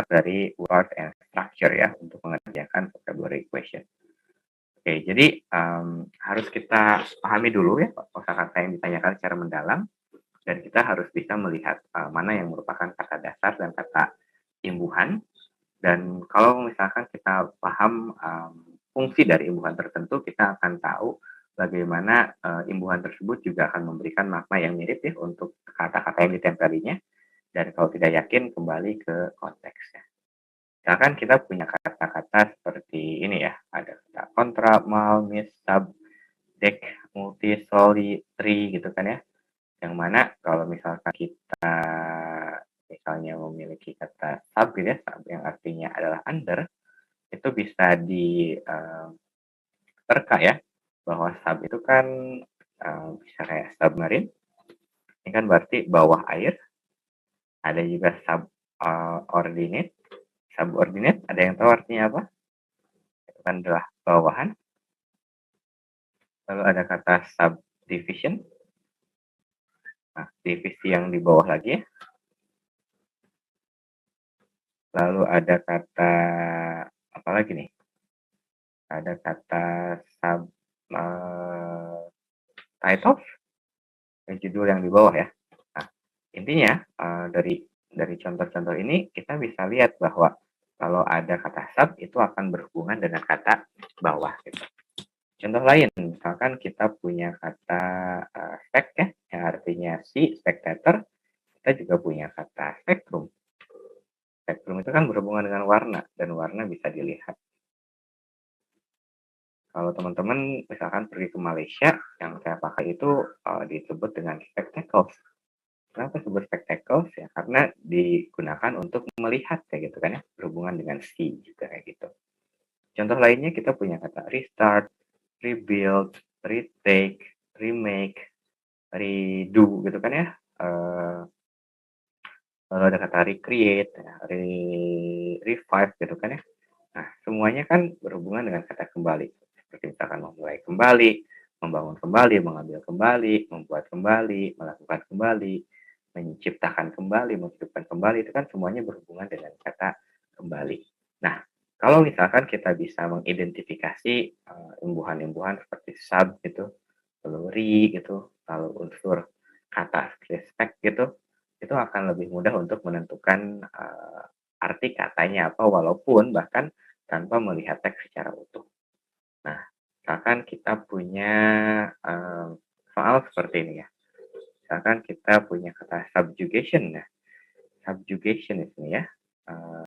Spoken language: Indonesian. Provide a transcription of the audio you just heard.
dari word and structure ya untuk mengerjakan vocabulary question. Oke, jadi harus kita pahami dulu ya kosakata yang ditanyakan secara mendalam, dan kita harus bisa melihat mana yang merupakan kata dasar dan kata imbuhan. Dan kalau misalkan kita paham fungsi dari imbuhan tertentu, kita akan tahu bagaimana imbuhan tersebut juga akan memberikan makna yang mirip ya untuk kata-kata yang ditempelinya. Dan kalau tidak yakin, kembali ke konteksnya. Misalkan kita punya kata-kata seperti ini ya, ada kata kontra, mal, mis, sub, dek, multi, soli, tri gitu kan ya. Yang mana kalau misalkan kita misalnya memiliki kata sub gitu ya, sub yang artinya adalah under, itu bisa diterka ya, bahwa sub itu kan bisa kayak submarine, ini kan berarti bawah air. Ada juga subordinate. Subordinate, ada yang tahu artinya apa? Itu kan adalah bawahan. Lalu ada kata subdivision. Nah, divisi yang di bawah lagi ya. Lalu ada kata apa lagi nih? Ada kata title, judul yang di bawah ya. Nah, intinya dari contoh-contoh ini kita bisa lihat bahwa kalau ada kata sub itu akan berhubungan dengan kata bawah gitu. Contoh lain, misalkan kita punya kata spek ya, yang artinya spectator, kita juga punya kata spektrum. Spektrum itu kan berhubungan dengan warna, dan warna bisa dilihat. Kalau teman-teman misalkan pergi ke Malaysia, yang saya pakai itu disebut dengan spectacles. Kenapa disebut spectacles? Ya karena digunakan untuk melihat kayak gitu kan ya, berhubungan dengan see juga kayak gitu. Contoh lainnya kita punya kata restart, rebuild, retake, remake, redo gitu kan ya. Lalu ada kata recreate, revive gitu kan ya. Nah, semuanya kan berhubungan dengan kata kembali. Seperti misalkan memulai kembali, membangun kembali, mengambil kembali, membuat kembali, melakukan kembali, menciptakan kembali, menghidupkan kembali, itu kan semuanya berhubungan dengan kata kembali. Nah, kalau misalkan kita bisa mengidentifikasi imbuhan-imbuhan seperti sub gitu, lalu re gitu, lalu unsur kata respect gitu, itu akan lebih mudah untuk menentukan arti katanya apa, walaupun bahkan tanpa melihat teks secara utuh. Nah, misalkan kita punya soal seperti ini ya. Misalkan kita punya kata subjugation ya. Subjugation di sini ya.